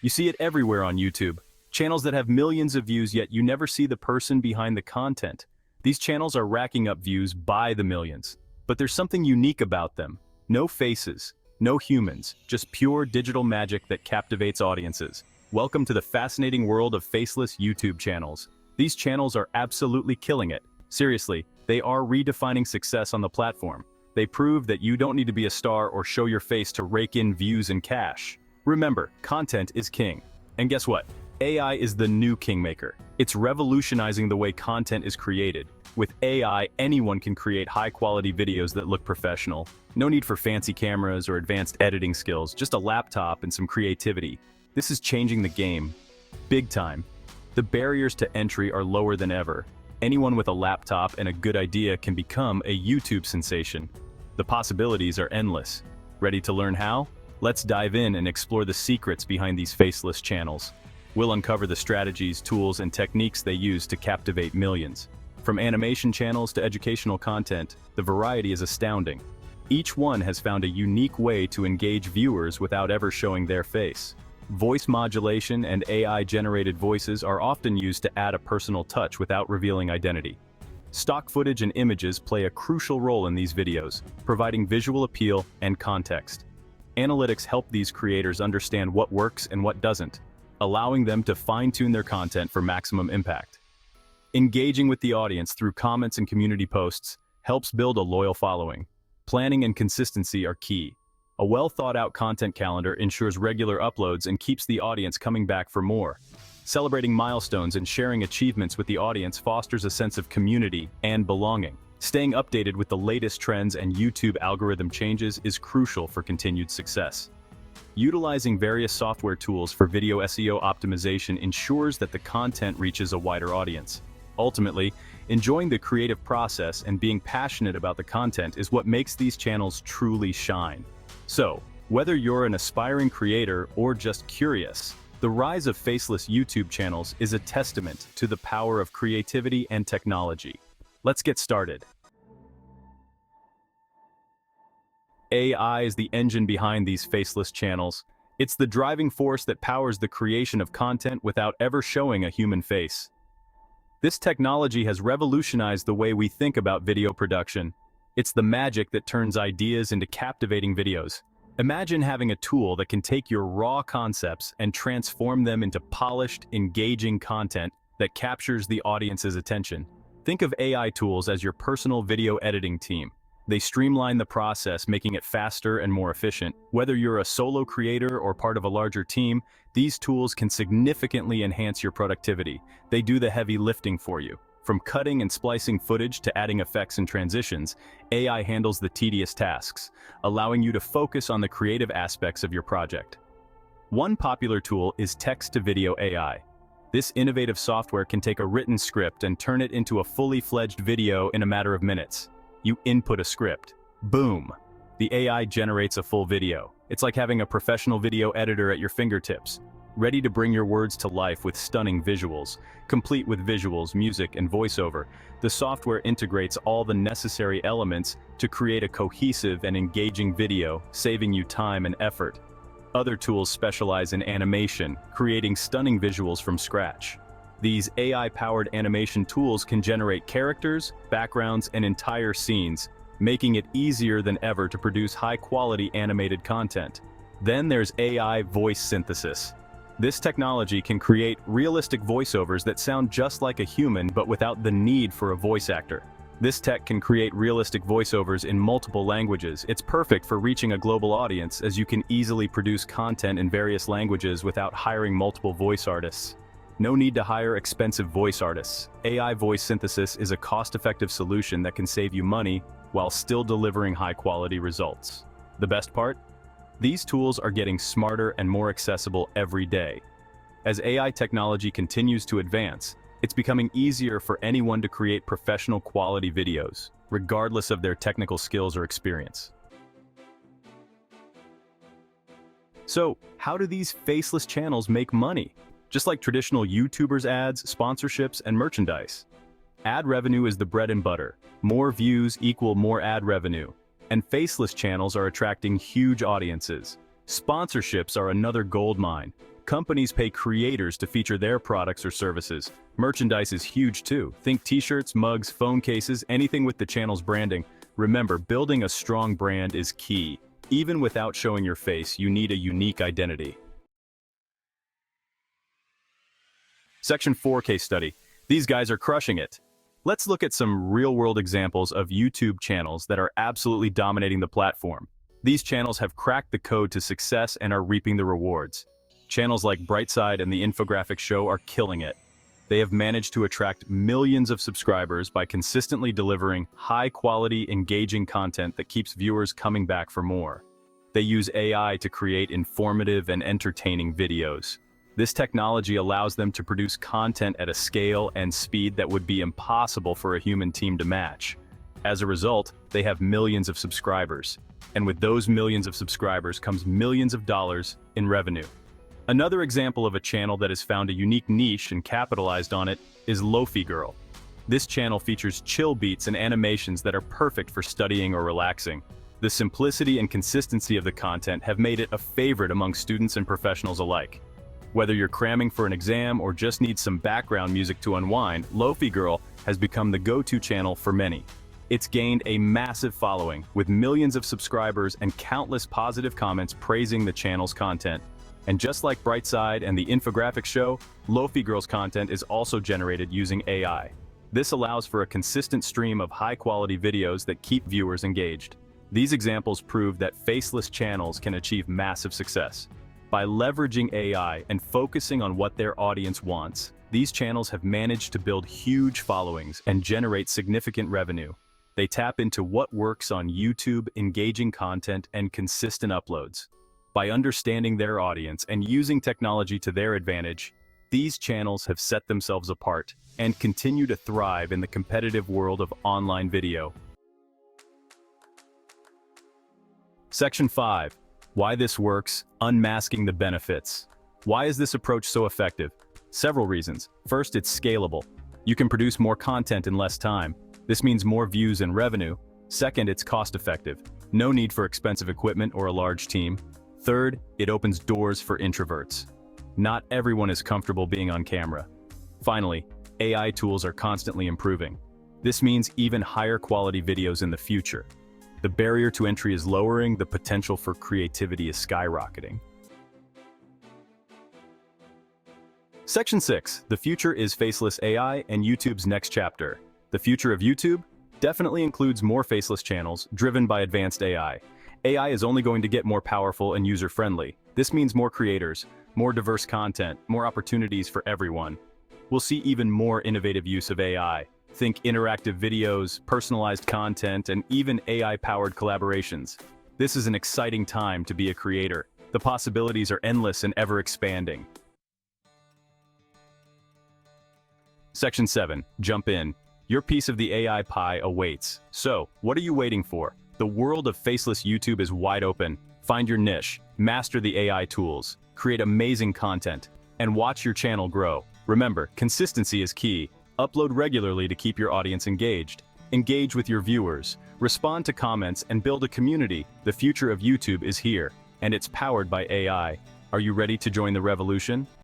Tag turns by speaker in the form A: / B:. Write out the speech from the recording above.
A: You see it everywhere on YouTube. Channels that have millions of views, yet you never see the person behind the content. These channels are racking up views by the millions. But there's something unique about them. No faces, no humans, just pure digital magic that captivates audiences. Welcome to the fascinating world of faceless YouTube channels. These channels are absolutely killing it. Seriously, they are redefining success on the platform. They prove that you don't need to be a star or show your face to rake in views and cash. Remember, content is king. And guess what? AI is the new kingmaker. It's revolutionizing the way content is created. With AI, anyone can create high-quality videos that look professional. No need for fancy cameras or advanced editing skills, just a laptop and some creativity. This is changing the game. Big time. The barriers to entry are lower than ever. Anyone with a laptop and a good idea can become a YouTube sensation. The possibilities are endless. Ready to learn how? Let's dive in and explore the secrets behind these faceless channels. We'll uncover the strategies, tools, and techniques they use to captivate millions. From animation channels to educational content, the variety is astounding. Each one has found a unique way to engage viewers without ever showing their face. Voice modulation and AI-generated voices are often used to add a personal touch without revealing identity. Stock footage and images play a crucial role in these videos, providing visual appeal and context. Analytics help these creators understand what works and what doesn't, allowing them to fine-tune their content for maximum impact. Engaging with the audience through comments and community posts helps build a loyal following. Planning and consistency are key. A well-thought-out content calendar ensures regular uploads and keeps the audience coming back for more. Celebrating milestones and sharing achievements with the audience fosters a sense of community and belonging. Staying updated with the latest trends and YouTube algorithm changes is crucial for continued success. Utilizing various software tools for video SEO optimization ensures that the content reaches a wider audience. Ultimately, enjoying the creative process and being passionate about the content is what makes these channels truly shine. So, whether you're an aspiring creator or just curious, the rise of faceless YouTube channels is a testament to the power of creativity and technology. Let's get started. AI is the engine behind these faceless channels. It's the driving force that powers the creation of content without ever showing a human face. This technology has revolutionized the way we think about video production. It's the magic that turns ideas into captivating videos. Imagine having a tool that can take your raw concepts and transform them into polished, engaging content that captures the audience's attention. Think of AI tools as your personal video editing team. They streamline the process, making it faster and more efficient. Whether you're a solo creator or part of a larger team, these tools can significantly enhance your productivity. They do the heavy lifting for you. From cutting and splicing footage to adding effects and transitions, AI handles the tedious tasks, allowing you to focus on the creative aspects of your project. One popular tool is text-to-video AI. This innovative software can take a written script and turn it into a fully fledged video in a matter of minutes. You input a script. Boom! The AI generates a full video. It's like having a professional video editor at your fingertips, ready to bring your words to life with stunning visuals. Complete with visuals, music, and voiceover, the software integrates all the necessary elements to create a cohesive and engaging video, saving you time and effort. Other tools specialize in animation, creating stunning visuals from scratch. These AI-powered animation tools can generate characters, backgrounds, and entire scenes, making it easier than ever to produce high-quality animated content. Then there's AI voice synthesis. This technology can create realistic voiceovers that sound just like a human but without the need for a voice actor. This tech can create realistic voiceovers in multiple languages. It's perfect for reaching a global audience, as you can easily produce content in various languages without hiring multiple voice artists. No need to hire expensive voice artists. AI voice synthesis is a cost-effective solution that can save you money while still delivering high-quality results. The best part? These tools are getting smarter and more accessible every day. As AI technology continues to advance, it's becoming easier for anyone to create professional quality videos, regardless of their technical skills or experience. So, how do these faceless channels make money? Just like traditional YouTubers' ads, sponsorships, and merchandise. Ad revenue is the bread and butter. More views equal more ad revenue. And faceless channels are attracting huge audiences. Sponsorships are another gold mine. Companies pay creators to feature their products or services. Merchandise is huge too. Think t-shirts, mugs, phone cases, anything with the channel's branding. Remember, building a strong brand is key. Even without showing your face, you need a unique identity. Section 4 case study. These guys are crushing it. Let's look at some real-world examples of YouTube channels that are absolutely dominating the platform. These channels have cracked the code to success and are reaping the rewards. Channels like Brightside and The Infographic Show are killing it. They have managed to attract millions of subscribers by consistently delivering high-quality, engaging content that keeps viewers coming back for more. They use AI to create informative and entertaining videos. This technology allows them to produce content at a scale and speed that would be impossible for a human team to match. As a result, they have millions of subscribers. And with those millions of subscribers comes millions of dollars in revenue. Another example of a channel that has found a unique niche and capitalized on it is Lo-Fi Girl. This channel features chill beats and animations that are perfect for studying or relaxing. The simplicity and consistency of the content have made it a favorite among students and professionals alike. Whether you're cramming for an exam or just need some background music to unwind, Lo-Fi Girl has become the go-to channel for many. It's gained a massive following, with millions of subscribers and countless positive comments praising the channel's content. And just like Brightside and The Infographic Show, Lo-Fi Girl's content is also generated using AI. This allows for a consistent stream of high-quality videos that keep viewers engaged. These examples prove that faceless channels can achieve massive success. By leveraging AI and focusing on what their audience wants, these channels have managed to build huge followings and generate significant revenue. They tap into what works on YouTube, engaging content, and consistent uploads. By understanding their audience and using technology to their advantage, these channels have set themselves apart and continue to thrive in the competitive world of online video. Section 5. Why this works, unmasking the benefits. Why is this approach so effective? Several reasons. First, it's scalable. You can produce more content in less time. This means more views and revenue. Second, it's cost-effective. No need for expensive equipment or a large team. Third, it opens doors for introverts. Not everyone is comfortable being on camera. Finally, AI tools are constantly improving. This means even higher quality videos in the future. The barrier to entry is lowering, the potential for creativity is skyrocketing. Section 6. The future is faceless AI and YouTube's next chapter. The future of YouTube definitely includes more faceless channels driven by advanced AI. AI is only going to get more powerful and user-friendly. This means more creators, more diverse content, more opportunities for everyone. We'll see even more innovative use of AI. Think interactive videos, personalized content, and even AI-powered collaborations. This is an exciting time to be a creator. The possibilities are endless and ever-expanding. Section 7. Jump in. Your piece of the AI pie awaits. So, what are you waiting for? The world of faceless YouTube is wide open. Find your niche, master the AI tools, create amazing content, and watch your channel grow. Remember, consistency is key. Upload regularly to keep your audience engaged. Engage with your viewers, respond to comments, and build a community. The future of YouTube is here, and it's powered by AI. Are you ready to join the revolution?